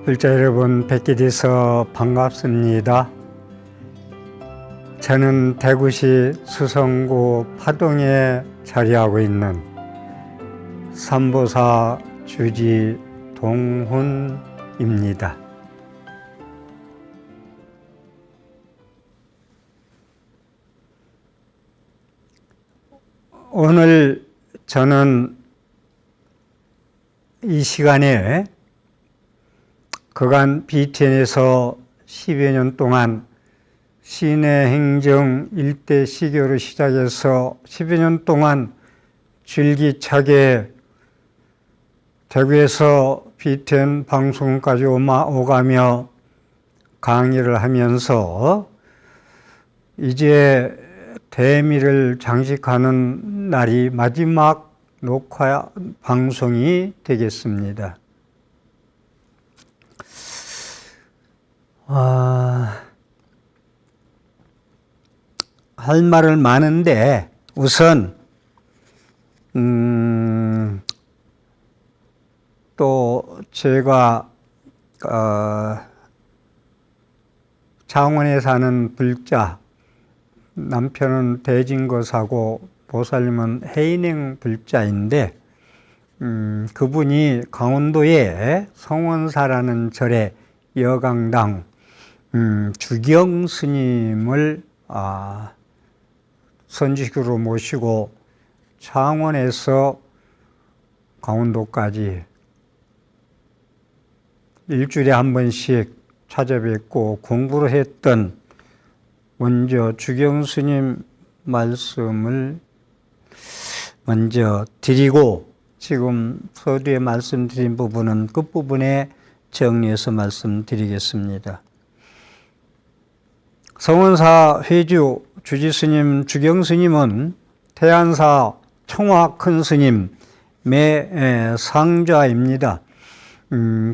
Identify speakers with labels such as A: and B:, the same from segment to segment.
A: 불자 여러분, 뵙게 돼서 반갑습니다. 저는 대구시 수성구 파동에 자리하고 있는 삼보사 주지 동훈입니다. 오늘 저는 이 시간에 그간 BTN에서 10여 년 동안 시내 행정 일대 시교를 시작해서 10여 년 동안 줄기차게 대구에서 BTN 방송까지 오가며 강의를 하면서 이제 대미를 장식하는 날이 마지막 녹화 방송이 되겠습니다. 할 말은 많은데 우선 또 제가 창원에 사는 불자, 남편은 대진거사고 보살님은 해인행 불자인데 그분이 강원도의 성원사라는 절의 여강당 주경 스님을 선지식으로 모시고 창원에서 강원도까지 일주일에 한 번씩 찾아뵙고 공부를 했던 먼저 주경 스님 말씀을 먼저 드리고 지금 서두에 말씀드린 부분은 끝부분에 정리해서 말씀드리겠습니다. 성원사 회주 주지스님 주경스님은 태안사 청화 큰스님의 상자입니다.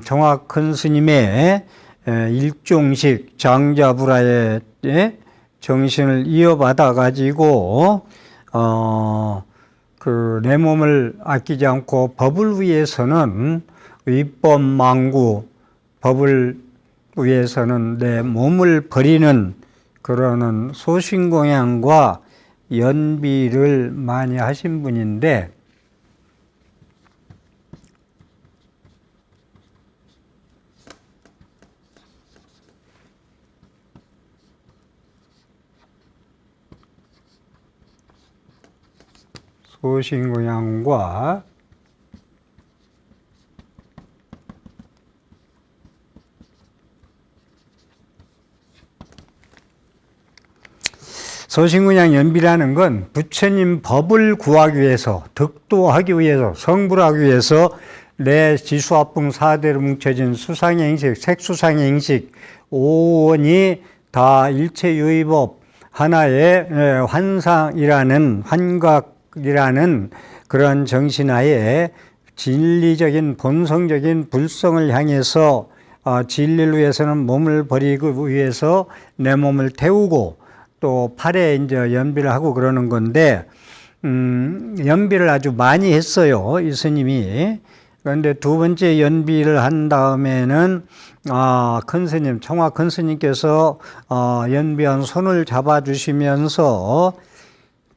A: 청화 큰스님의 일종식 장자불화의 정신을 이어받아 가지고 내 몸을 아끼지 않고 법을 위해서는 위법망구, 법을 위해서는 내 몸을 버리는 그러는 소신공양과 연비를 많이 하신 분인데 소신공양과 소신공양 연비라는 건 부처님 법을 구하기 위해서, 득도하기 위해서, 성불하기 위해서 내 지수합풍 4대로 뭉쳐진 수상의 행식, 색수상의 행식 5원이 다 일체유의법 하나의 환상이라는 환각이라는 그런 정신하에 진리적인 본성적인 불성을 향해서 진리를 위해서는 몸을 버리기 위해서 내 몸을 태우고 또 팔에 이제 연비를 하고 그러는 건데 연비를 아주 많이 했어요, 이 스님이. 그런데 두 번째 연비를 한 다음에는 큰 스님, 청화 큰 스님께서 연비한 손을 잡아주시면서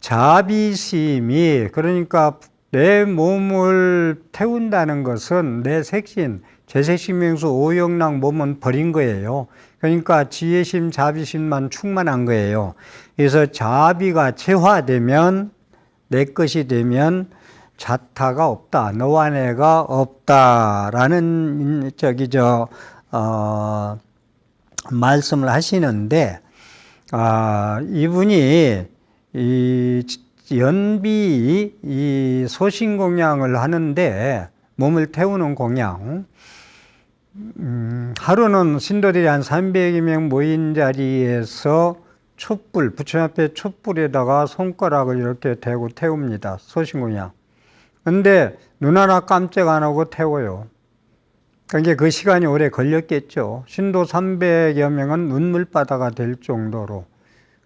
A: 자비심이, 그러니까 내 몸을 태운다는 것은 내 색신, 제색신명수 오영락 몸은 버린 거예요. 그러니까 지혜심, 자비심만 충만한 거예요. 그래서 자비가 체화되면, 내 것이 되면 자타가 없다, 너와 내가 없다라는 말씀을 하시는데 이분이 이 연비, 이 소신공양을 하는데 몸을 태우는 공양, 하루는 신도들이 한 300여 명 모인 자리에서 촛불, 부처님 앞에 촛불에다가 손가락을 이렇게 대고 태웁니다. 소신공양. 근데 눈 하나 깜짝 안 하고 태워요. 그러니까 그 시간이 오래 걸렸겠죠. 신도 300여 명은 눈물바다가 될 정도로.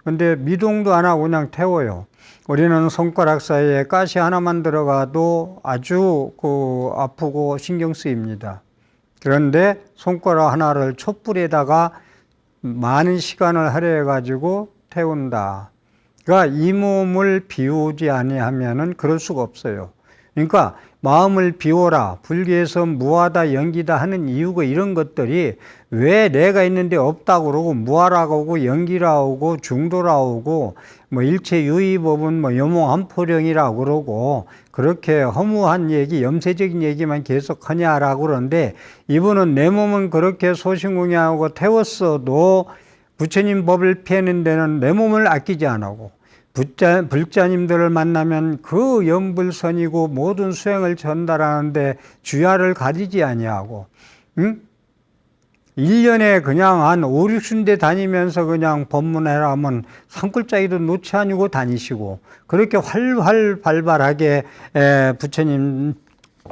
A: 근데 미동도 안 하고 그냥 태워요. 우리는 손가락 사이에 가시 하나만 들어가도 아주 아프고 신경 쓰입니다. 그런데 손가락 하나를 촛불에다가 많은 시간을 할애해 가지고 태운다. 그러니까 이 몸을 비우지 아니하면은 그럴 수가 없어요. 그러니까 마음을 비워라, 불교에서 무하다, 연기다 하는 이유가 이런 것들이 왜 내가 있는데 없다고 그러고 무하라고 하고 연기라고 하고 중도라고 하고 뭐 일체 유의법은 뭐 요몽한포령이라고 그러고 그렇게 허무한 얘기, 염세적인 얘기만 계속 하냐라고 그러는데 이분은 내 몸은 그렇게 소신공양하고 태웠어도 부처님 법을 피하는 데는 내 몸을 아끼지 않고 불자님들을 만나면 그 연불선이고 모든 수행을 전달하는데 주야를 가지지 아니하고, 응? 1년에 그냥 한 5, 60대 다니면서 그냥 법문해라 하면 산골짜기도 놓지 아니고 다니시고, 그렇게 활활 발발하게 부처님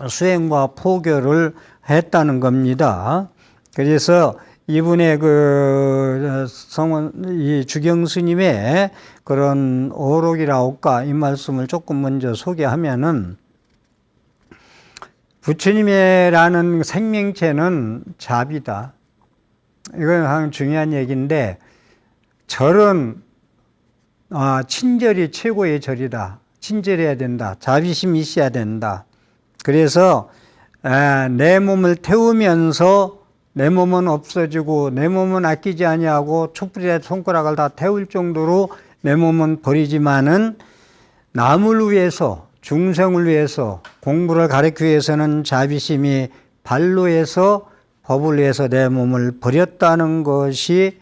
A: 수행과 포교를 했다는 겁니다. 그래서 이분의 그 이 주경 스님의 그런 어록이라올까 이 말씀을 조금 먼저 소개하면은 부처님이라는 생명체는 자비다. 이건 한 중요한 얘기인데 절은 친절이 최고의 절이다. 친절해야 된다. 자비심이 있어야 된다. 그래서 내 몸을 태우면서 내 몸은 없어지고 내 몸은 아끼지 아니하고 촛불에 손가락을 다 태울 정도로 내 몸은 버리지만은 남을 위해서 중생을 위해서 공부를 가르치기 위해서는 자비심이 발로해서 법을 위해서 내 몸을 버렸다는 것이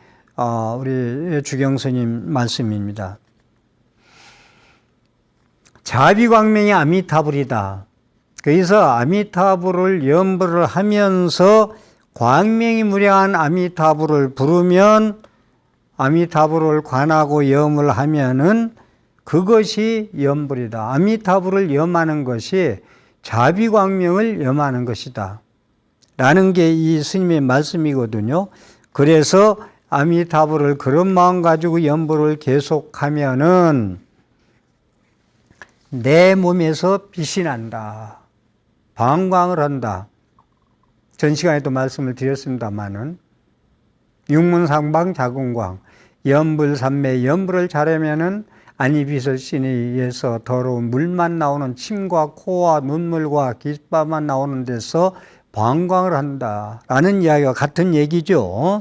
A: 우리 주경스님 말씀입니다. 자비광명이 아미타불이다. 그래서 아미타불을 염불을 하면서 광명이 무량한 아미타불을 부르면 아미타불을 관하고 염을 하면은 그것이 염불이다. 아미타불을 염하는 것이 자비광명을 염하는 것이다. 라는 게 이 스님의 말씀이거든요. 그래서 아미타불을 그런 마음 가지고 염불을 계속하면은 내 몸에서 빛이 난다. 방광을 한다. 전 시간에도 말씀을 드렸습니다마는 육문상방 자궁광, 염불삼매, 염불을 잘하면은 안이빛을 신에 의해서 더러운 물만 나오는 침과 코와 눈물과 깃밥만 나오는 데서 방광을 한다라는 이야기와 같은 얘기죠.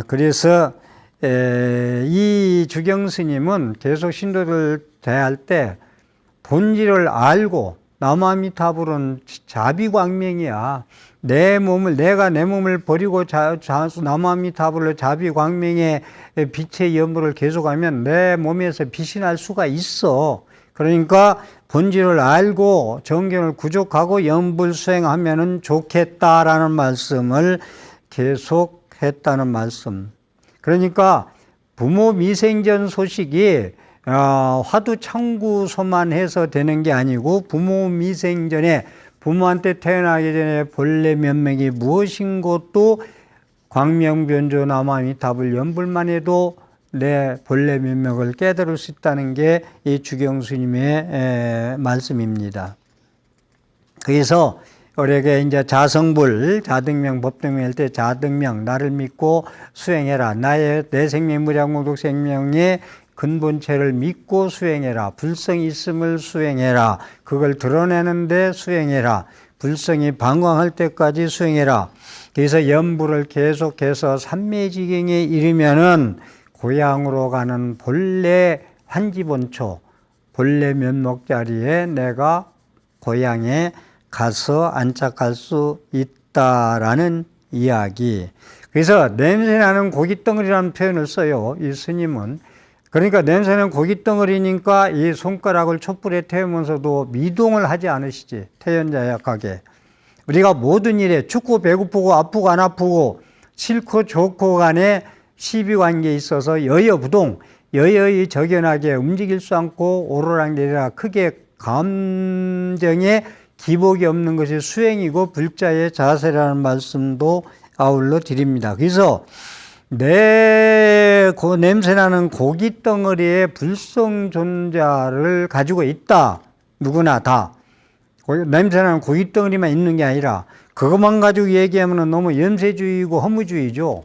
A: 그래서 이 주경스님은 계속 신도를 대할 때 본질을 알고 남아미타불은 자비광명이야. 내가 내 몸을 버리고 남아미타불로 자비광명의 빛의 연불을 계속하면 내 몸에서 빛이 날 수가 있어. 그러니까 본질을 알고 정견을 구족하고 연불 수행하면은 좋겠다라는 말씀을 계속 했다는 말씀. 그러니까 부모 미생전 소식이 화두창구소만 해서 되는 게 아니고 부모 미생전에 부모한테 태어나기 전에 본래 면목이 무엇인 것도 광명변조 남아미타불 연불만 해도 내 본래 면목을 깨달을 수 있다는 게 이 주경스님의 말씀입니다. 그래서 우리에게 이제 자성불, 자등명, 법등명 할 때 자등명, 나를 믿고 수행해라. 내 생명, 무량공덕 생명의 근본체를 믿고 수행해라. 불성이 있음을 수행해라. 그걸 드러내는데 수행해라. 불성이 방광할 때까지 수행해라. 그래서 염불을 계속해서 삼매지경에 이르면은 고향으로 가는 본래 환지본초, 본래 면목 자리에 내가 고향에 가서 안착할 수 있다라는 이야기. 그래서 냄새나는 고깃덩어리라는 표현을 써요. 이 스님은. 그러니까 냄새는 고깃덩어리니까 이 손가락을 촛불에 태우면서도 미동을 하지 않으시지. 태연자약하게. 우리가 모든 일에 춥고 배고프고 아프고 안 아프고 싫고 좋고 간에 시비관계에 있어서 여여부동, 여여히 적연하게 움직일 수 않고 오르락내리락 크게 감정에 기복이 없는 것이 수행이고 불자의 자세라는 말씀도 아울러 드립니다. 그래서 내 냄새나는 고깃덩어리에 불성 존재를 가지고 있다. 누구나 다. 냄새나는 고깃덩어리만 있는 게 아니라 그것만 가지고 얘기하면 너무 염세주의고 허무주의죠.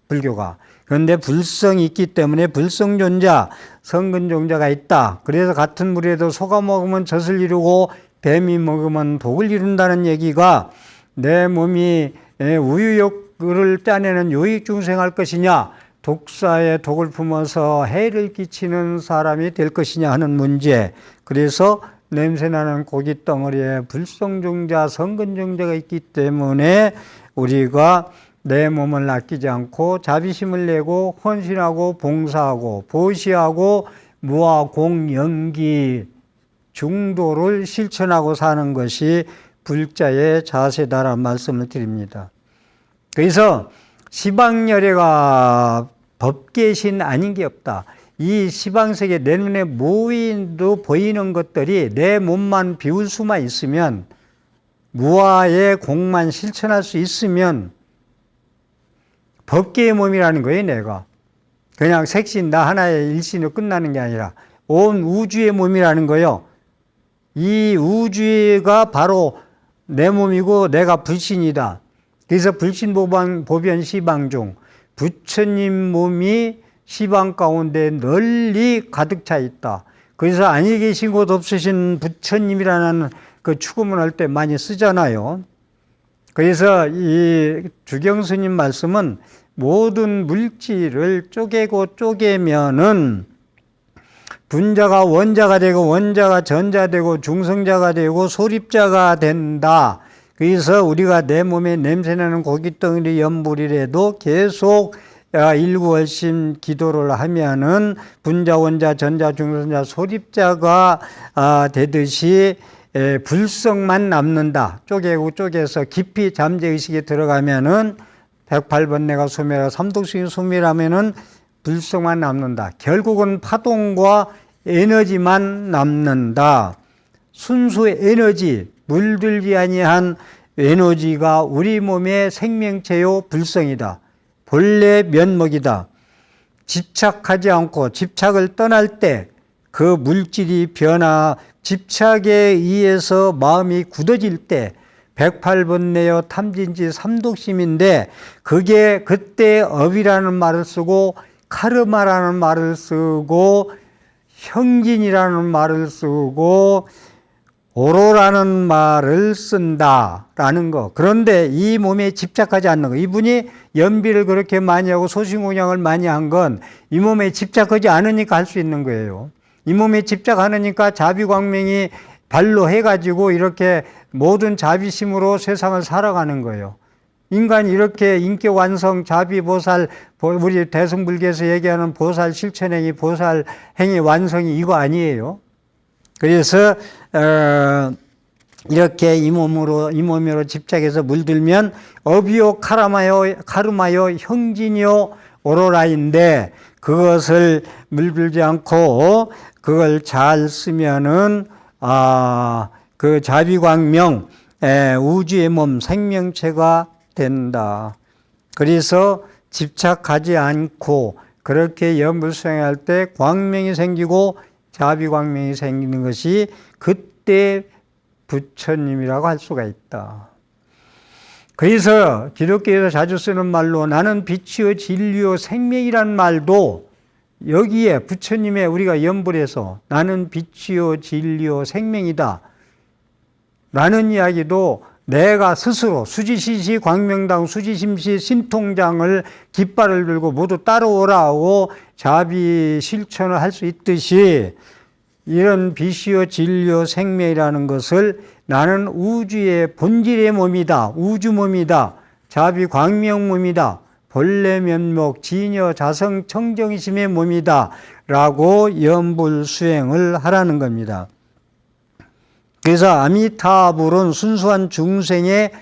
A: 불교가. 그런데 불성이 있기 때문에 불성존자, 성근종자가 있다. 그래서 같은 물에도 소가 먹으면 젖을 이루고 뱀이 먹으면 독을 이룬다는 얘기가 내 몸이 우유욕을 따내는 요익중생할 것이냐, 독사의 독을 품어서 해를 끼치는 사람이 될 것이냐 하는 문제. 그래서 냄새나는 고깃덩어리에 불성종자, 성근종자가 있기 때문에 우리가 내 몸을 아끼지 않고 자비심을 내고 헌신하고 봉사하고 보시하고 무아공연기 중도를 실천하고 사는 것이 불자의 자세다라는 말씀을 드립니다. 그래서 시방열애가 법계신 아닌 게 없다. 이 시방세계 내 눈에 보이는 것들이 내 몸만 비울 수만 있으면, 무아의 공만 실천할 수 있으면 법계의 몸이라는 거예요. 내가 그냥 색신 나 하나의 일신으로 끝나는 게 아니라 온 우주의 몸이라는 거예요. 이 우주가 바로 내 몸이고 내가 불신이다. 그래서 불신보변 시방중, 부처님 몸이 시방 가운데 널리 가득 차 있다. 그래서 아니 계신 곳 없으신 부처님이라는 그 추구문 할 때 많이 쓰잖아요. 그래서 이 주경스님 말씀은 모든 물질을 쪼개면은 분자가 원자가 되고 원자가 전자 되고 중성자가 되고 소립자가 된다. 그래서 우리가 내 몸에 냄새나는 고깃덩어리 연불이라도 계속 일구월심 기도를 하면은 분자, 원자, 전자, 중성자, 소립자가 되듯이 불성만 남는다. 쪼개서 깊이 잠재의식에 들어가면은 108번 내가 소멸하고 삼독승이 소멸하면은 불성만 남는다. 결국은 파동과 에너지만 남는다. 순수 에너지, 물들지 아니한 에너지가 우리 몸의 생명체요 불성이다. 본래 면목이다. 집착하지 않고 집착을 떠날 때 그 물질이 집착에 의해서 마음이 굳어질 때 108번 내어 탐진지 삼독심인데, 그게 그때 업이라는 말을 쓰고 카르마라는 말을 쓰고 형진이라는 말을 쓰고 오로라는 말을 쓴다라는 거. 그런데 이 몸에 집착하지 않는 거. 이분이 연비를 그렇게 많이 하고 소신공양을 많이 한 건 이 몸에 집착하지 않으니까 할 수 있는 거예요. 이 몸에 집착하니까 자비광명이 발로 해가지고 이렇게 모든 자비심으로 세상을 살아가는 거예요. 인간이 이렇게 인격완성, 자비보살, 우리 대승불교에서 얘기하는 보살 실천행위, 보살 행위 완성이 이거 아니에요. 그래서 이렇게 이 몸으로 집착해서 물들면 업이요 카르마요 형진이요 오로라인데, 그것을 물들지 않고 그걸 잘 쓰면은 그 자비광명 우주의 몸 생명체가 된다. 그래서 집착하지 않고 그렇게 염불 수행할 때 광명이 생기고 자비광명이 생기는 것이 그때 부처님이라고 할 수가 있다. 그래서 기독교에서 자주 쓰는 말로 나는 빛이요 진리요 생명이란 말도 여기에 부처님의 우리가 염불해서 나는 빛이요 진리요 생명이다 라는 이야기도 내가 스스로 수지시시 광명당 수지심시 신통장을 깃발을 들고 모두 따라오라 하고 자비 실천을 할 수 있듯이, 이런 빛이요 진리요 생명이라는 것을 나는 우주의 본질의 몸이다, 우주 몸이다, 자비 광명 몸이다, 본래 면목 진여 자성 청정심의 몸이다 라고 염불 수행을 하라는 겁니다. 그래서 아미타불은 순수한 중생의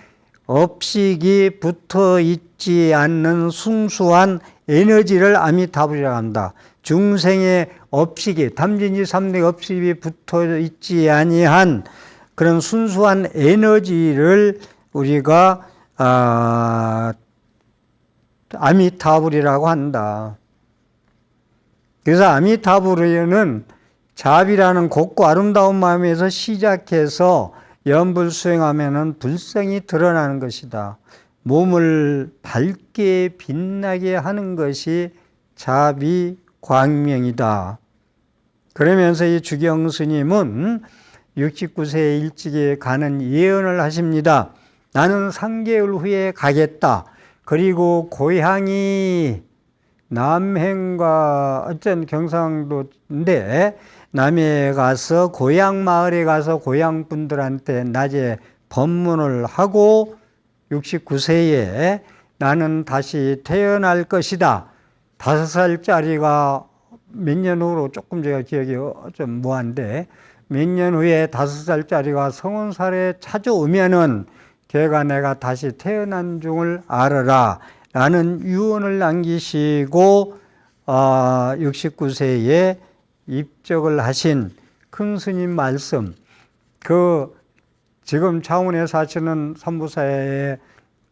A: 업식이 붙어 있지 않는 순수한 에너지를 아미타불이라고 한다. 중생의 업식이, 탐진지 삼백 업식이 붙어 있지 아니한 그런 순수한 에너지를 우리가 아미타불이라고 한다. 그래서 아미타불에는 자비라는 곱고 아름다운 마음에서 시작해서 염불수행하면은 불성이 드러나는 것이다. 몸을 밝게 빛나게 하는 것이 자비광명이다. 그러면서 이 주경 스님은 69세 일찍이 가는 예언을 하십니다. 나는 3개월 후에 가겠다. 그리고 고향이 남해과 어쩐 경상도인데 남해에 가서 고향 마을에 가서 고향 분들한테 낮에 법문을 하고 69세에 나는 다시 태어날 것이다. 5살짜리가 몇 년 후로 조금 제가 기억이 좀 모호한데 몇 년 후에 5살짜리가 30살에 찾아오면은 걔가 내가 다시 태어난 중을 알아라 라는 유언을 남기시고 69세에 입적을 하신 큰 스님 말씀, 그 지금 창원에 사시는 삼부사에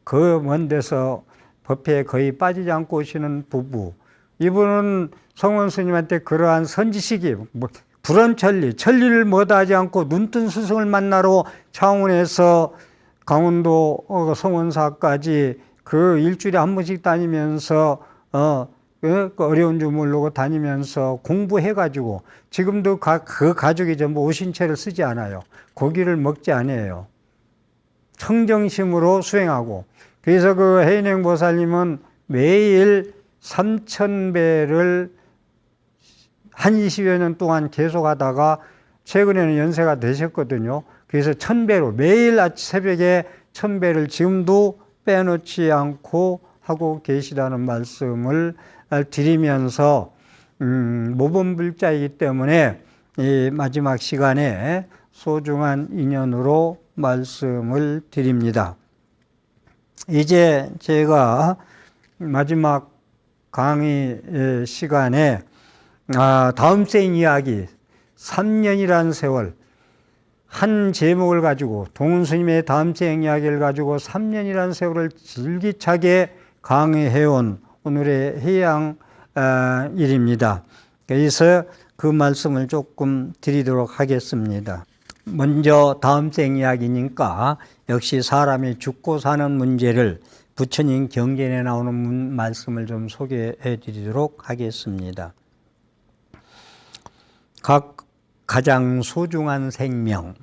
A: 그 먼 데서 법회에 거의 빠지지 않고 오시는 부부, 이분은 성원 스님한테 그러한 선지식이 불언천리, 천리를 못하지 않고 눈뜬 스승을 만나러 창원에서 강원도 성원사까지 그 일주일에 한 번씩 다니면서 어려운 줄 모르고 다니면서 공부해가지고 지금도 그 가족이 전부 오신채를 쓰지 않아요. 고기를 먹지 않아요. 청정심으로 수행하고. 그래서 그 해인행보살님은 매일 3000배를 한 20여 년 동안 계속 하다가 최근에는 연세가 되셨거든요. 그래서 1000배로 매일 새벽에 1000배를 지금도 빼놓지 않고 하고 계시다는 말씀을 드리면서 모범불자이기 때문에 이 마지막 시간에 소중한 인연으로 말씀을 드립니다. 이제 제가 마지막 강의 시간에 다음 생 이야기 3년이라는 세월, 한 제목을 가지고 동은 스님의 다음 생 이야기를 가지고 3년이라는 세월을 줄기차게 강의해온 오늘의 해양 일입니다. 그래서 그 말씀을 조금 드리도록 하겠습니다. 먼저 다음 생 이야기니까 역시 사람이 죽고 사는 문제를 부처님 경전에 나오는 말씀을 좀 소개해 드리도록 하겠습니다. 가장 소중한 생명,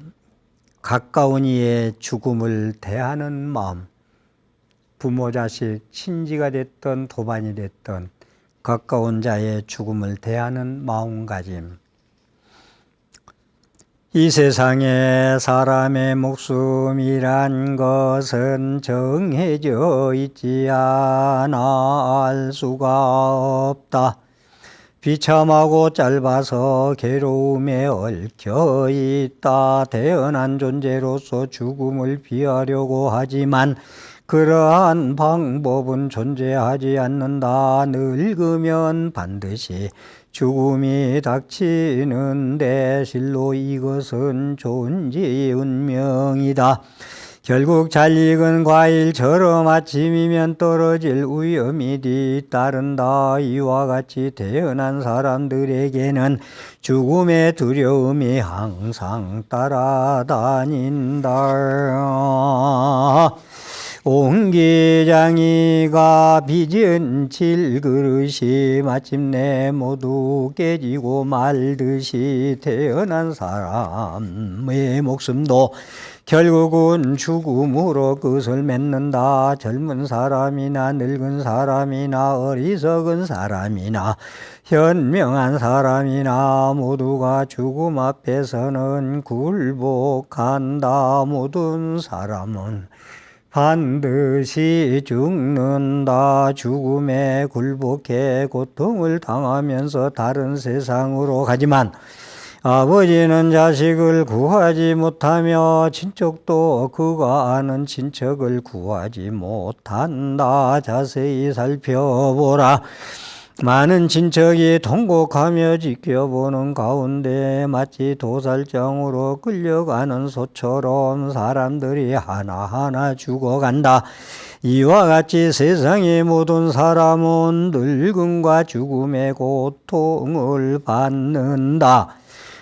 A: 가까운 이의 죽음을 대하는 마음, 부모, 자식, 친지가 됐던 도반이 됐던 가까운 자의 죽음을 대하는 마음가짐. 이 세상에 사람의 목숨이란 것은 정해져 있지 않아 알 수가 없다. 비참하고 짧아서 괴로움에 얽혀 있다. 태어난 존재로서 죽음을 피하려고 하지만 그러한 방법은 존재하지 않는다. 늙으면 반드시 죽음이 닥치는데 실로 이것은 존재의 운명이다. 결국 잘 익은 과일처럼 아침이면 떨어질 위험이 뒤따른다. 이와 같이 태어난 사람들에게는 죽음의 두려움이 항상 따라다닌다. 옹기장이가 빚은 질그릇이 마침내 모두 깨지고 말듯이 태어난 사람의 목숨도 결국은 죽음으로 끝을 맺는다. 젊은 사람이나 늙은 사람이나 어리석은 사람이나 현명한 사람이나 모두가 죽음 앞에서는 굴복한다. 모든 사람은 반드시 죽는다. 죽음에 굴복해 고통을 당하면서 다른 세상으로 가지만 아버지는 자식을 구하지 못하며 친척도 그가 아는 친척을 구하지 못한다. 자세히 살펴보라. 많은 친척이 통곡하며 지켜보는 가운데 마치 도살장으로 끌려가는 소처럼 사람들이 하나하나 죽어간다. 이와 같이 세상의 모든 사람은 늙음과 죽음의 고통을 받는다.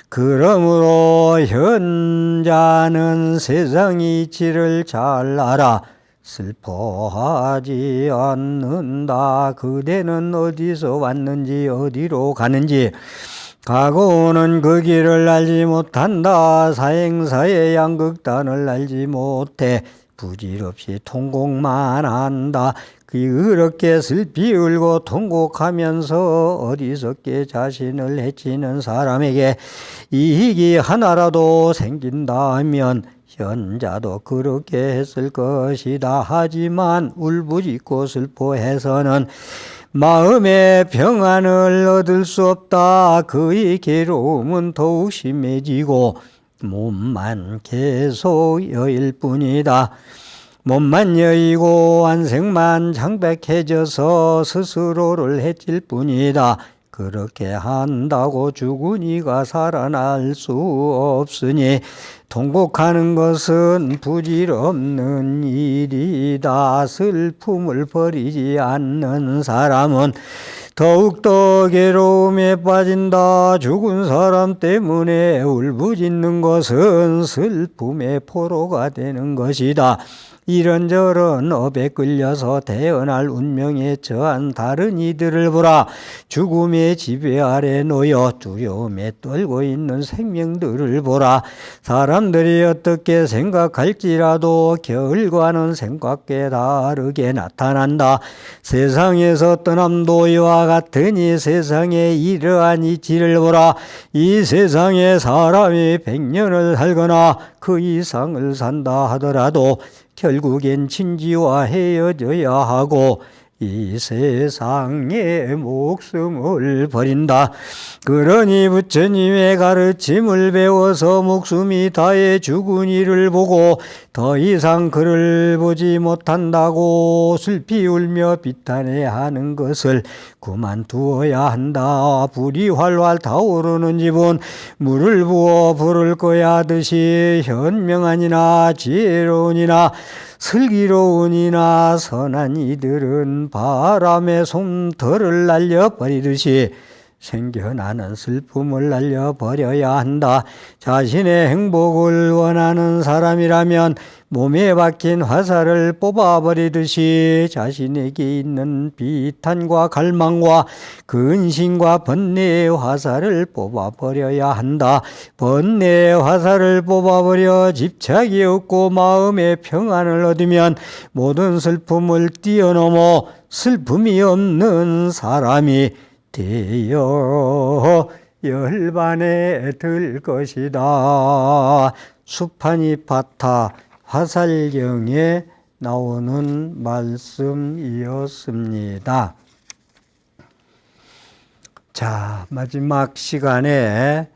A: 그러므로 현자는 세상 이치를 잘 알아 슬퍼하지 않는다. 그대는 어디서 왔는지 어디로 가는지 가고는 그 길을 알지 못한다. 사행사의 양극단을 알지 못해 부질없이 통곡만 한다. 그렇게 슬피 울고 통곡하면서 어리석게 자신을 해치는 사람에게 이익이 하나라도 생긴다면 현자도 그렇게 했을 것이다. 하지만 울부짖고 슬퍼해서는 마음의 평안을 얻을 수 없다. 그의 괴로움은 더욱 심해지고 몸만 계속 여일 뿐이다. 몸만 여이고 안색만 창백해져서 스스로를 해칠 뿐이다. 그렇게 한다고 죽은 이가 살아날 수 없으니 통곡하는 것은 부질없는 일이다. 슬픔을 버리지 않는 사람은 더욱더 괴로움에 빠진다. 죽은 사람 때문에 울부짖는 것은 슬픔의 포로가 되는 것이다. 이런저런 업에 끌려서 태어날 운명에 처한 다른 이들을 보라. 죽음의 지배 아래 놓여 두려움에 떨고 있는 생명들을 보라. 사람들이 어떻게 생각할지라도 겨울과는 생각게 다르게 나타난다. 세상에서 떠남도 이와 같으니 세상의 이러한 이치를 보라. 이 세상에 사람이 100년을 살거나 그 이상을 산다 하더라도 결국엔 친지와 헤어져야 하고 이 세상에 목숨을 버린다. 그러니 부처님의 가르침을 배워서 목숨이 다해 죽은 이를 보고 더 이상 그를 보지 못한다고 슬피 울며 비탄해야 하는 것을 그만두어야 한다. 불이 활활 타오르는 집은 물을 부어 불을 꺼야 하듯이 현명한이나 지혜로운이나 슬기로운이나 선한 이들은 바람에 솜털을 날려버리듯이 생겨나는 슬픔을 날려버려야 한다. 자신의 행복을 원하는 사람이라면 몸에 박힌 화살을 뽑아버리듯이 자신에게 있는 비탄과 갈망과 근심과 번뇌의 화살을 뽑아버려야 한다. 번뇌의 화살을 뽑아버려 집착이 없고 마음의 평안을 얻으면 모든 슬픔을 뛰어넘어 슬픔이 없는 사람이 되어 열반에 들 것이다. 수파니 파타 화살경에 나오는 말씀이었습니다. 자, 마지막 시간에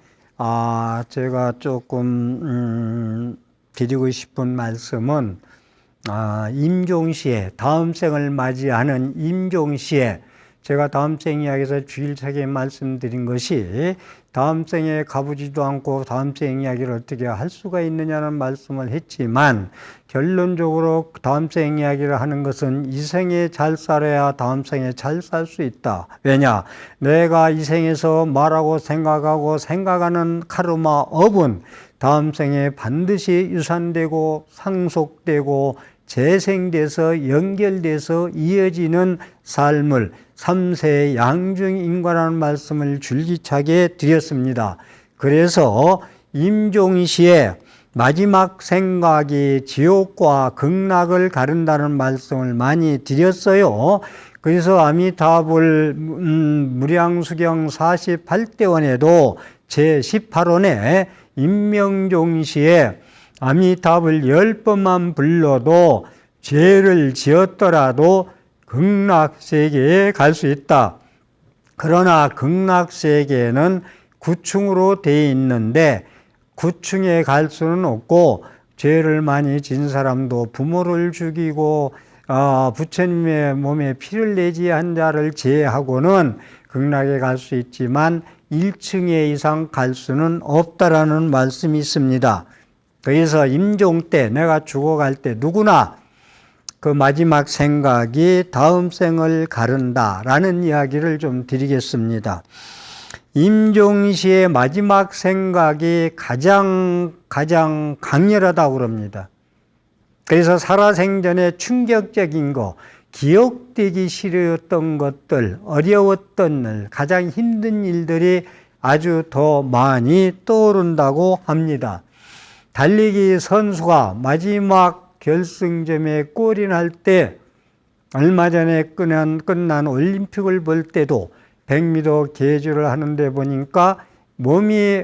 A: 제가 조금 드리고 싶은 말씀은 임종시에 다음 생을 맞이하는 임종시에 제가 다음 생 이야기에서 주일책에 말씀드린 것이 다음 생에 가보지도 않고 다음 생 이야기를 어떻게 할 수가 있느냐는 말씀을 했지만 결론적으로 다음 생 이야기를 하는 것은 이 생에 잘 살아야 다음 생에 잘 살 수 있다. 왜냐? 내가 이 생에서 말하고 생각하는 카르마 업은 다음 생에 반드시 유산되고 상속되고 재생돼서 연결돼서 이어지는 삶을 삼세 양중인과라는 말씀을 줄기차게 드렸습니다. 그래서 임종시에 마지막 생각이 지옥과 극락을 가른다는 말씀을 많이 드렸어요. 그래서 아미타불 무량수경 48대원에도 제18원에 임명종시에 아미타불 10번만 불러도 죄를 지었더라도 극락세계에 갈 수 있다. 그러나 극락세계는 9층으로 되어 있는데 9층에 갈 수는 없고 죄를 많이 진 사람도 부모를 죽이고 부처님의 몸에 피를 내지 한 자를 제외하고는 극락에 갈 수 있지만 1층에 이상 갈 수는 없다라는 말씀이 있습니다. 그래서 임종 때 내가 죽어갈 때 누구나 그 마지막 생각이 다음 생을 가른다라는 이야기를 좀 드리겠습니다. 임종시의 마지막 생각이 가장 강렬하다고 그럽니다. 그래서 살아생전에 충격적인 거, 기억되기 싫었던 것들, 어려웠던 일, 가장 힘든 일들이 아주 더 많이 떠오른다고 합니다. 달리기 선수가 마지막 결승점에 골이 날 때, 얼마 전에 끝난 올림픽을 볼 때도 100m 계주를 하는데 보니까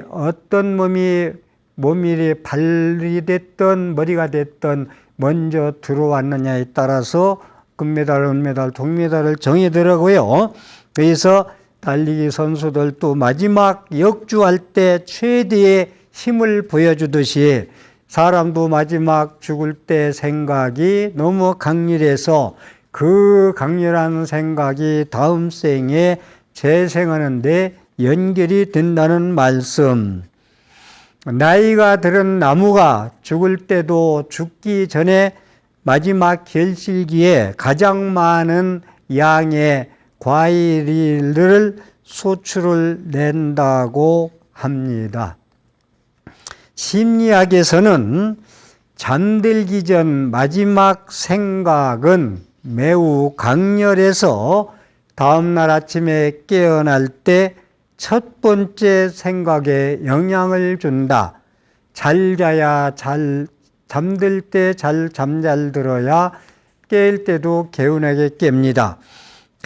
A: 어떤 몸이 발이 됐던 머리가 됐던 먼저 들어왔느냐에 따라서 금메달, 은메달, 동메달을 정해더라고요. 그래서 달리기 선수들도 마지막 역주할 때 최대의 힘을 보여주듯이 사람도 마지막 죽을 때 생각이 너무 강렬해서 그 강렬한 생각이 다음 생에 재생하는데 연결이 된다는 말씀. 나이가 들은 나무가 죽을 때도 죽기 전에 마지막 결실기에 가장 많은 양의 과일을 소출을 낸다고 합니다. 심리학에서는 잠들기 전 마지막 생각은 매우 강렬해서 다음날 아침에 깨어날 때 첫 번째 생각에 영향을 준다. 잠들 때 잠잘 들어야 깰 때도 개운하게 깹니다.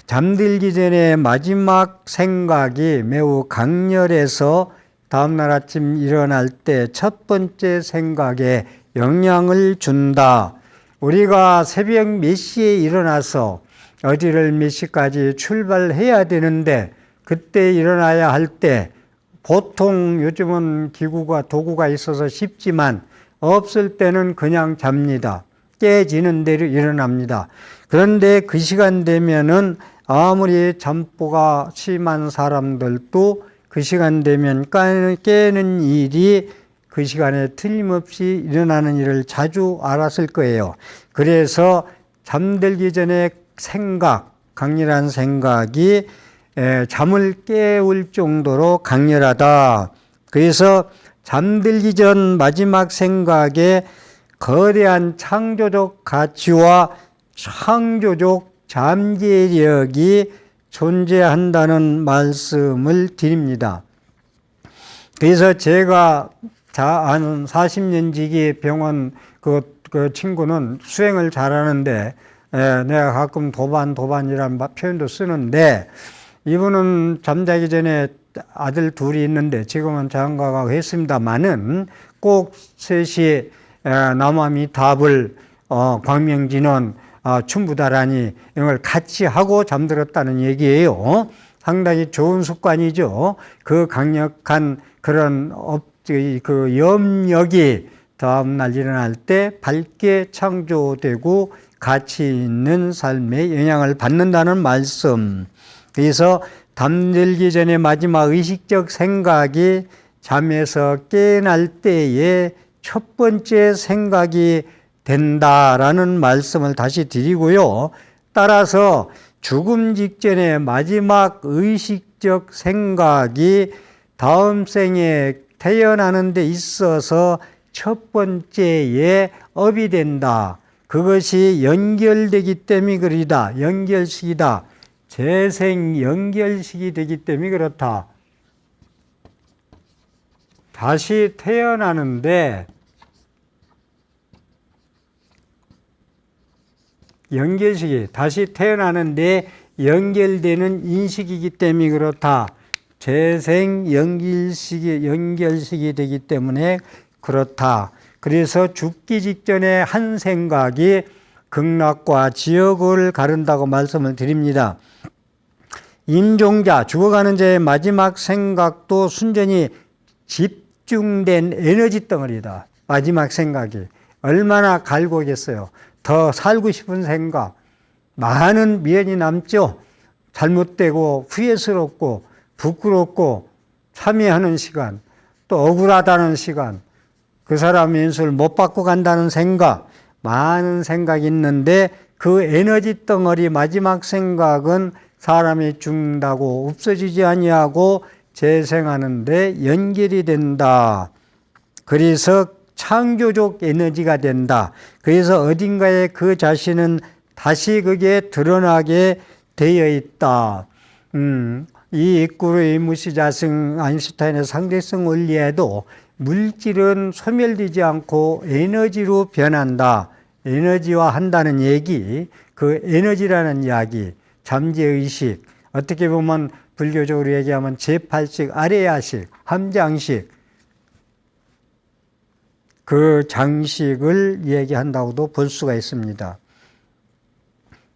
A: 잠들기 전에 마지막 생각이 매우 강렬해서 다음날 아침 일어날 때 첫 번째 생각에 영향을 준다. 우리가 새벽 몇 시에 일어나서 어디를 몇 시까지 출발해야 되는데 그때 일어나야 할 때 보통 요즘은 도구가 있어서 쉽지만 없을 때는 그냥 잡니다. 깨지는 대로 일어납니다. 그런데 그 시간 되면은 아무리 잠보가 심한 사람들도 그 시간 되면 깨는 일이 그 시간에 틀림없이 일어나는 일을 자주 알았을 거예요. 그래서 잠들기 전에 강렬한 생각이 잠을 깨울 정도로 강렬하다. 그래서 잠들기 전 마지막 생각에 거대한 창조적 가치와 창조적 잠재력이 존재한다는 말씀을 드립니다. 그래서 제가 아는 40년 지기 병원 그 친구는 수행을 잘하는데 내가 가끔 도반이라는 표현도 쓰는데 이분은 잠자기 전에 아들 둘이 있는데 지금은 장가가고 했습니다만은 꼭 셋이 남아미답을 광명진원 춘부다라니 이걸 같이 하고 잠들었다는 얘기예요. 상당히 좋은 습관이죠. 그 강력한 그런 그 염력이 다음날 일어날 때 밝게 창조되고 가치 있는 삶에 영향을 받는다는 말씀. 그래서 잠들기 전에 마지막 의식적 생각이 잠에서 깨어날 때의 첫 번째 생각이 된다라는 말씀을 다시 드리고요. 따라서 죽음 직전에 마지막 의식적 생각이 다음 생에 태어나는 데 있어서 첫 번째의 업이 된다. 그것이 연결되기 때문에 그러다. 연결식이다. 재생 연결식이 되기 때문에 그렇다. 다시 태어나는데 연결식이 다시 태어나는데 연결되는 인식이기 때문에 그렇다. 재생 연결식이 되기 때문에 그렇다. 그래서 죽기 직전에 한 생각이 극락과 지옥을 가른다고 말씀을 드립니다. 임종자, 죽어가는 자의 마지막 생각도 순전히 집중된 에너지 덩어리다. 마지막 생각이 얼마나 갈고겠어요. 더 살고 싶은 생각, 많은 미련이 남죠. 잘못되고 후회스럽고 부끄럽고 참여하는 시간, 또 억울하다는 시간, 그 사람 인수를 못 받고 간다는 생각, 많은 생각이 있는데 그 에너지 덩어리 마지막 생각은 사람이 죽는다고 없어지지 아니하고 재생하는데 연결이 된다. 그래서 창조적 에너지가 된다. 그래서 어딘가에 그 자신은 다시 그게 드러나게 되어 있다. 이 이꾸르 이무시 자승 아인슈타인의 상대성 원리에도 물질은 소멸되지 않고 에너지로 변한다. 에너지화 한다는 얘기, 그 에너지라는 이야기, 잠재의식, 어떻게 보면 불교적으로 얘기하면 제8식, 아레야식, 함장식, 그 장식을 얘기한다고도 볼 수가 있습니다.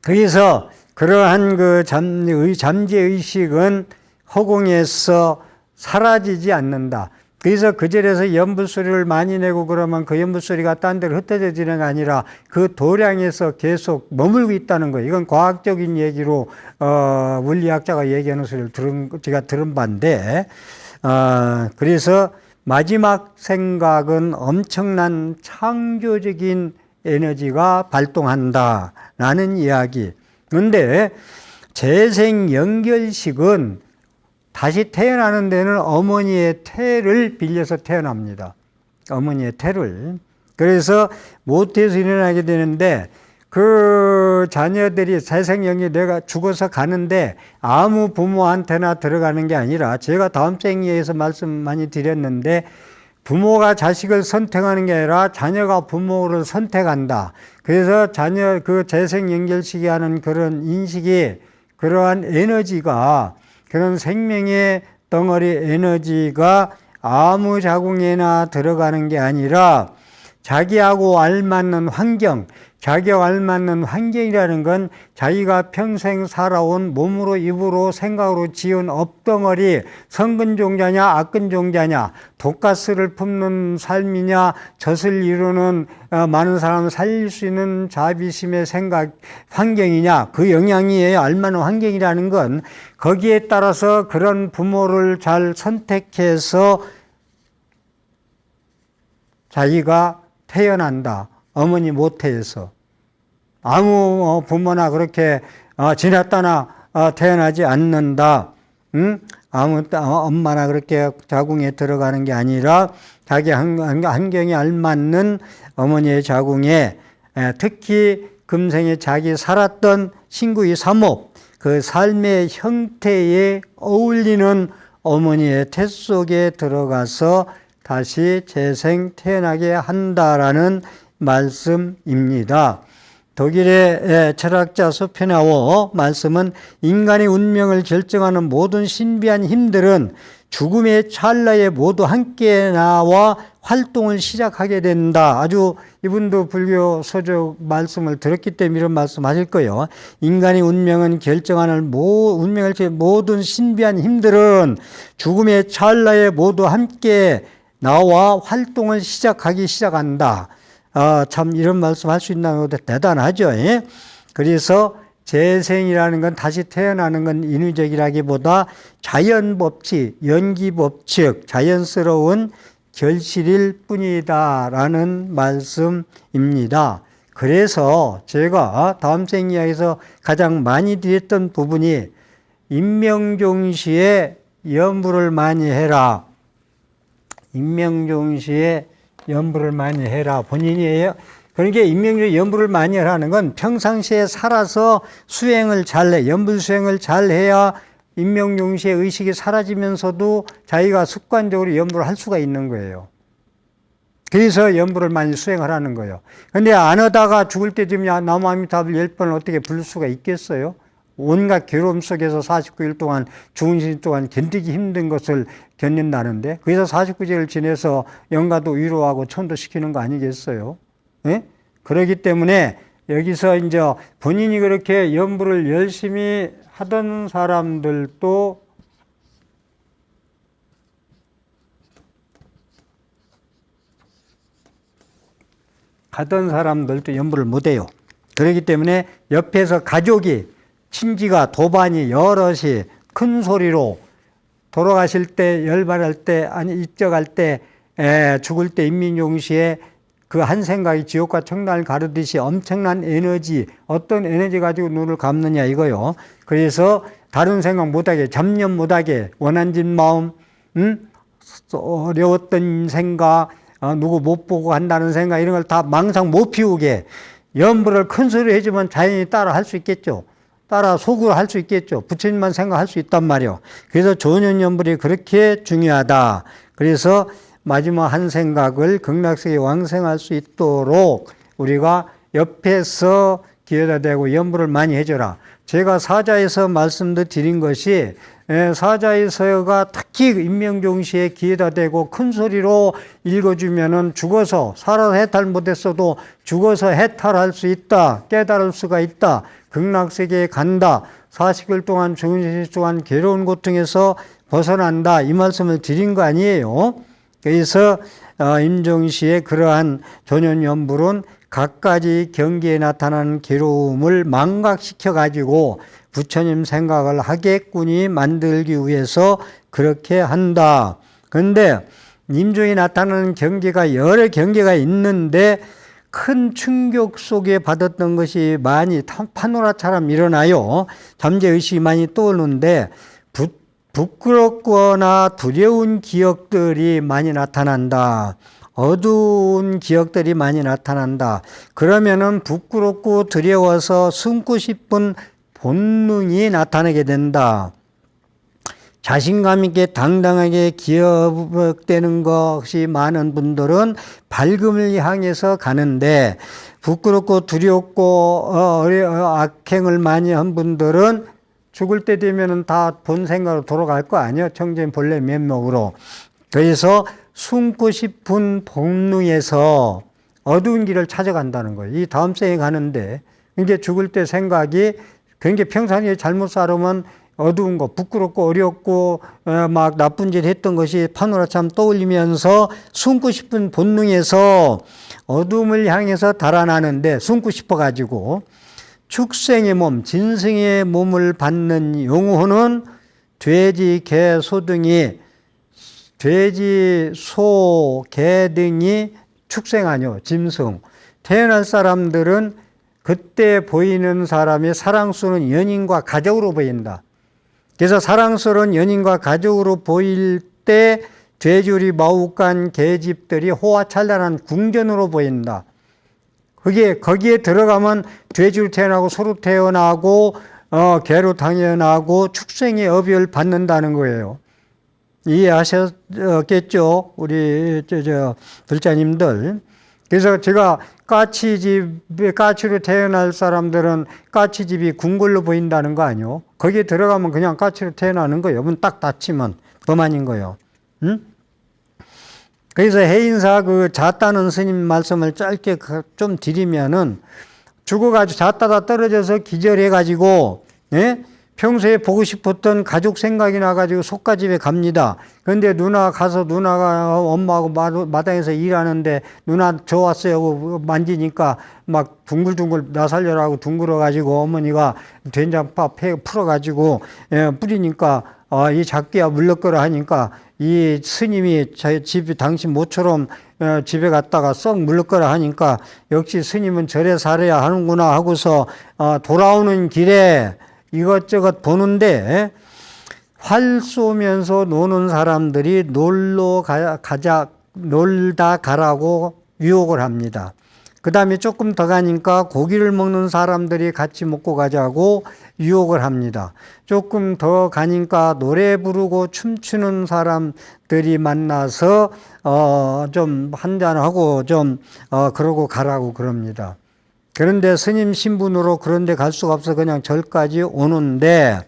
A: 그래서 그러한 그 잠재의식은 허공에서 사라지지 않는다. 그래서 그 절에서 연불소리를 많이 내고 그러면 그 연불소리가 딴 데로 흩어지는 게 아니라 그 도량에서 계속 머물고 있다는 거예요. 이건 과학적인 얘기로 물리학자가 얘기하는 소리를 제가 들은 바인데 그래서 마지막 생각은 엄청난 창조적인 에너지가 발동한다라는 이야기. 그런데 재생 연결식은 다시 태어나는 데는 어머니의 태를 빌려서 태어납니다. 어머니의 태를. 그래서 모태에서 일어나게 되는데 그 자녀들이 재생연결 내가 죽어서 가는데 아무 부모한테나 들어가는 게 아니라 제가 다음 생에서 말씀 많이 드렸는데 부모가 자식을 선택하는 게 아니라 자녀가 부모를 선택한다. 그래서 자녀 그 재생연결식이 하는 그런 인식이 그러한 에너지가 그런 생명의 덩어리 에너지가 아무 자궁에나 들어가는 게 아니라 자기하고 알맞는 환경, 자기하고 알맞는 환경이라는 건 자기가 평생 살아온 몸으로 입으로 생각으로 지은 업덩어리 선근종자냐 악근종자냐 독가스를 품는 삶이냐 젖을 이루는 많은 사람을 살릴 수 있는 자비심의 생각 환경이냐 그 영향이 알맞은 환경이라는 건 거기에 따라서 그런 부모를 잘 선택해서 자기가 태어난다. 어머니 모태에서. 아무 부모나 그렇게 지났다나 태어나지 않는다. 응? 아무 엄마나 그렇게 자궁에 들어가는 게 아니라 자기 환경에 알맞는 어머니의 자궁에 특히 금생에 자기 살았던 신구의 사목 그 삶의 형태에 어울리는 어머니의 태 속에 들어가서 다시 재생 태어나게 한다라는 말씀입니다. 독일의 철학자 소펜하워 말씀은 인간의 운명을 결정하는 모든 신비한 힘들은 죽음의 찰나에 모두 함께 나와 활동을 시작하게 된다. 아주 이분도 불교 서적 말씀을 들었기 때문에 이런 말씀 하실 거예요. 인간의 운명은 결정하는 운명을 모든 신비한 힘들은 죽음의 찰나에 모두 함께 나와 활동을 시작한다. 참 이런 말씀 할 수 있다는 것도 대단하죠. 예? 그래서 재생이라는 건 다시 태어나는 건 인위적이라기보다 자연법칙, 연기법칙, 자연스러운 결실일 뿐이다라는 말씀입니다. 그래서 제가 다음 생 이야기에서 가장 많이 드렸던 부분이 임명종시에 연부를 많이 해라. 임명종시에 연부를 많이 해라. 본인이 그러니까 임명종시에 연부를 많이 하라는 건 평상시에 살아서 수행을 잘해. 연불 수행을 잘해야 임명종시의 의식이 사라지면서도 자기가 습관적으로 연부를 할 수가 있는 거예요. 그래서 연부를 많이 수행하라는 거예요. 근데 안 하다가 죽을 때쯤 나무 아미타불 10번을 어떻게 부를 수가 있겠어요? 온갖 괴로움 속에서 49일 동안 죽은 시간 동안 견디기 힘든 것을 견딘다는데 그래서 49제를 지내서 영가도 위로하고 천도시키는 거 아니겠어요? 예? 그렇기 때문에 여기서 이제 본인이 그렇게 연부를 열심히 하던 사람들도 연부를 못해요. 그렇기 때문에 옆에서 가족이 친지가 도반이 여럿이 큰 소리로 돌아가실 때 열반할 때 아니 입적할 때 죽을 때 인민종시에 그 한 생각이 지옥과 천당을 가르듯이 엄청난 에너지 어떤 에너지 가지고 눈을 감느냐 이거요. 그래서 다른 생각 못하게, 잡념 못하게, 원한진 마음, 어려웠던 생각, 누구 못 보고 한다는 생각, 이런 걸 다 망상 못 피우게 연불을 큰 소리 해주면 자연히 따라 할 수 있겠죠. 따라 속으로 할 수 있겠죠. 부처님만 생각할 수 있단 말이요. 그래서 조년연불이 그렇게 중요하다. 그래서 마지막 한 생각을 극락세계 왕생할 수 있도록 우리가 옆에서 기회다 대고 연불을 많이 해줘라. 제가 사자에서 말씀도 드린 것이 사자에서가 특히 임명종시에 기회다 대고 큰 소리로 읽어주면은 죽어서 살아서 해탈 못했어도 죽어서 해탈할 수 있다. 깨달을 수가 있다. 극락세계에 간다. 40일 동안 죽은 시 동안 괴로운 고통에서 벗어난다. 이 말씀을 드린 거 아니에요. 그래서 임종시의 그러한 조년연불은 갖가지 경계에 나타나는 괴로움을 망각시켜 가지고 부처님 생각을 하겠군이 만들기 위해서 그렇게 한다. 그런데 임종이 나타나는 경계가 여러 경계가 있는데 큰 충격 속에 받았던 것이 많이 파노라처럼 일어나요. 잠재의식이 많이 떠오르는데 부끄럽거나 두려운 기억들이 많이 나타난다. 어두운 기억들이 많이 나타난다. 그러면은 부끄럽고 두려워서 숨고 싶은 본능이 나타나게 된다. 자신감 있게 당당하게 기억되는 것이 많은 분들은 밝음을 향해서 가는데 부끄럽고 두렵고 악행을 많이 한 분들은 죽을 때 되면은 다 본 생각으로 돌아갈 거 아니에요. 청진 본래 면목으로. 그래서 숨고 싶은 본능에서 어두운 길을 찾아간다는 거예요. 이 다음 생에 가는데 이게 죽을 때 생각이 굉장히 평상시에 잘못 살으면 어두운 거, 부끄럽고 어렵고 막 나쁜 짓 했던 것이 파노라처럼 떠올리면서 숨고 싶은 본능에서 어둠을 향해서 달아나는데 숨고 싶어가지고 축생의 몸, 진승의 몸을 받는 영혼은 돼지, 개, 소 등이 돼지, 소, 개 등이 축생하뇨, 짐승. 태어날 사람들은 그때 보이는 사람이 사랑스러운 연인과 가족으로 보인다. 그래서 사랑스러운 연인과 가족으로 보일 때 돼지우리 마우간 계집들이 호화찬란한 궁전으로 보인다. 거기에 들어가면 돼지로 태어나고 소로 태어나고 개로 당연하고 축생의 업을 받는다는 거예요. 이해하셨겠죠? 우리 불자님들. 그래서 제가 까치로 태어날 사람들은 까치집이 궁궐로 보인다는 거 아니요? 거기에 들어가면 그냥 까치로 태어나는 거예요. 문 딱 닫히면 그만인 거예요. 응? 그래서 해인사 그 잣다는 스님 말씀을 짧게 좀 드리면은 죽어가지고 잣다가 떨어져서 기절해가지고, 예? 평소에 보고 싶었던 가족 생각이 나가지고 속가집에 갑니다. 그런데 누나가 엄마하고 마당에서 일하는데 누나 저 왔어요 하고 만지니까 막 둥글둥글 나 살려라고 둥글어가지고 어머니가 된장밥 풀어가지고 뿌리니까 이 작게야 물러거라 하니까 이 스님이 집이 당신 모처럼 집에 갔다가 썩 물러거라 하니까 역시 스님은 절에 살아야 하는구나 하고서 돌아오는 길에 이것저것 보는데 활 쏘면서 노는 사람들이 놀다 가라고 유혹을 합니다. 그 다음에 조금 더 가니까 고기를 먹는 사람들이 같이 먹고 가자고 유혹을 합니다. 조금 더 가니까 노래 부르고 춤추는 사람들이 만나서 좀 한잔하고 좀 그러고 가라고 그럽니다. 그런데 스님 신분으로 그런 데 갈 수가 없어 그냥 절까지 오는데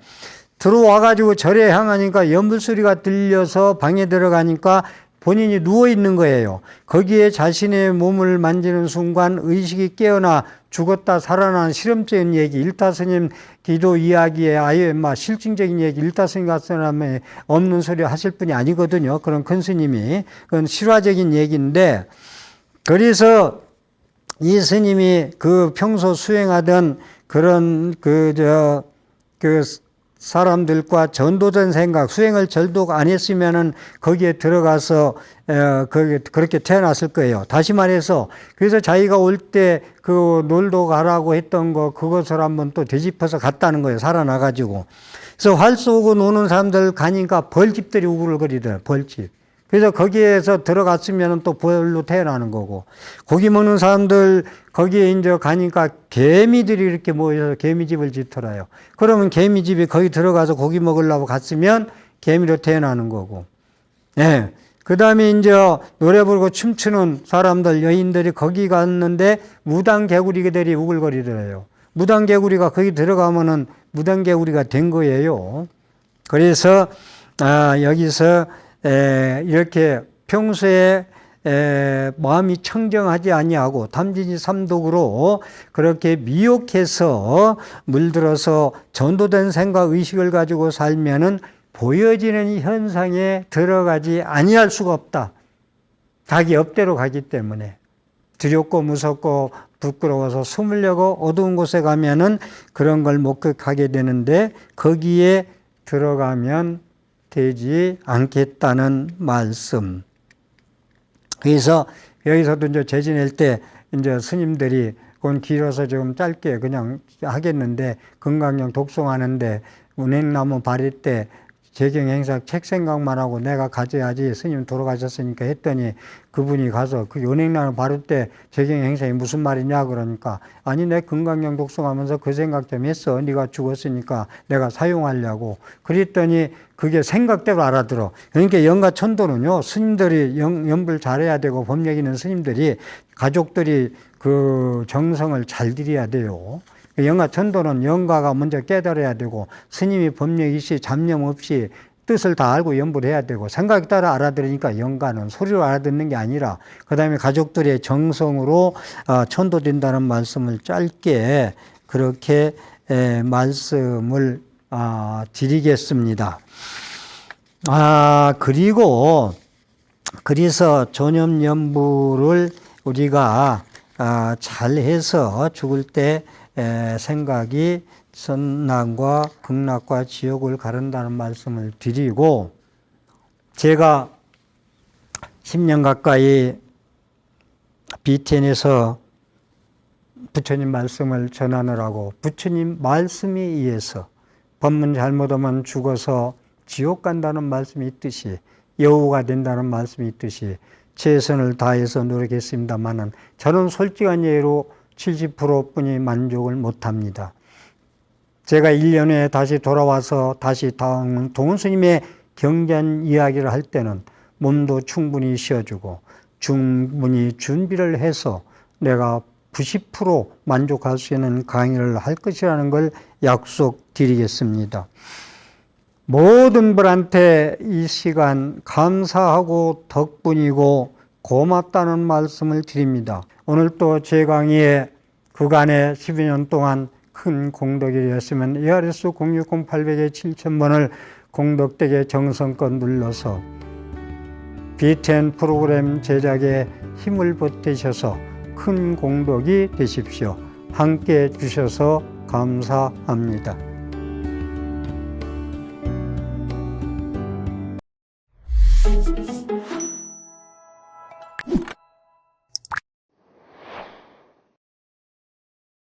A: 들어와가지고 절에 향하니까 연불소리가 들려서 방에 들어가니까 본인이 누워있는 거예요. 거기에 자신의 몸을 만지는 순간 의식이 깨어나 죽었다 살아난 실험적인 얘기, 일타스님 기도 이야기에 아예 실증적인 얘기, 일타스님 같은 사람이 없는 소리 하실 분이 아니거든요. 그런 큰 스님이. 그건 실화적인 얘기인데 그래서 이 스님이 그 평소 수행하던 그런 사람들과 전도된 생각, 수행을 절도 안 했으면은 거기에 들어가서 그렇게 태어났을 거예요. 다시 말해서 그래서 자기가 올 때 그 놀도 가라고 했던 거 그것을 한번 또 되짚어서 갔다는 거예요. 살아나가지고. 그래서 활 쏘고 노는 사람들 가니까 벌집들이 우글거리더라고요. 벌집. 그래서 거기에서 들어갔으면 또 벌로 태어나는 거고, 고기 먹는 사람들 거기에 이제 가니까 개미들이 이렇게 모여서 개미집을 짓더라요. 그러면 개미집이 거기 들어가서 고기 먹으려고 갔으면 개미로 태어나는 거고. 예. 그 다음에 이제 노래 부르고 춤추는 사람들, 여인들이 거기 갔는데 무당개구리들이 우글거리더래요. 무당개구리가 거기 들어가면은 무당개구리가 된 거예요. 그래서, 여기서, 이렇게 평소에 마음이 청정하지 아니하고 탐진이 삼독으로 그렇게 미혹해서 물들어서 전도된 생각 의식을 가지고 살면은 보여지는 현상에 들어가지 아니할 수가 없다. 자기 업대로 가기 때문에. 두렵고 무섭고 부끄러워서 숨으려고 어두운 곳에 가면은 그런 걸 목격하게 되는데 거기에 들어가면 되지 않겠다는 말씀. 그래서 여기서도 이제 제지낼 때 이제 스님들이 그건 길어서 좀 짧게 그냥 하겠는데 건강령 독송하는데 운행나무 바릴 때 재경 행사 책 생각만 하고 내가 가져야지 스님 돌아가셨으니까 했더니 그분이 가서 그 운행나무 바를 때 재경 행사에 무슨 말이냐 그러니까 아니 내 건강령 독송하면서 그 생각 좀 했어. 네가 죽었으니까 내가 사용하려고. 그랬더니 그게 생각대로 알아들어. 그러니까 영가천도는요 스님들이 연불 잘해야 되고 법력 있는 스님들이 가족들이 그 정성을 잘 들여야 돼요. 영가천도는 영가가 먼저 깨달아야 되고 스님이 법력이시 잡념 없이 뜻을 다 알고 연불해야 되고 생각에 따라 알아들으니까 영가는 소리로 알아듣는 게 아니라 그 다음에 가족들의 정성으로 천도된다는 말씀을 짧게 그렇게 말씀을 드리겠습니다. 그리고 그래서 전염연불을 우리가 잘해서 죽을 때 생각이 선락과 극락과 지옥을 가른다는 말씀을 드리고 제가 10년 가까이 비텐에서 부처님 말씀을 전하느라고 부처님 말씀에 의해서 법문 잘못하면 죽어서 지옥 간다는 말씀이 있듯이 여우가 된다는 말씀이 있듯이 최선을 다해서 노력했습니다만은 저는 솔직한 예로 70%뿐이 만족을 못합니다. 제가 1년에 다시 돌아와서 다시 동원 스님의 경전 이야기를 할 때는 몸도 충분히 쉬어주고 충분히 준비를 해서 내가 90% 만족할 수 있는 강의를 할 것이라는 걸 약속드리겠습니다. 모든 분한테 이 시간 감사하고 덕분이고 고맙다는 말씀을 드립니다. 오늘 또 제 강의에 그간에 12년 동안 큰 공덕이 되었으면 ARS 060-800에 7000번을 공덕되게 정성껏 눌러서 비텐 프로그램 제작에 힘을 보태셔서 큰 공덕이 되십시오. 함께 해주셔서 감사합니다.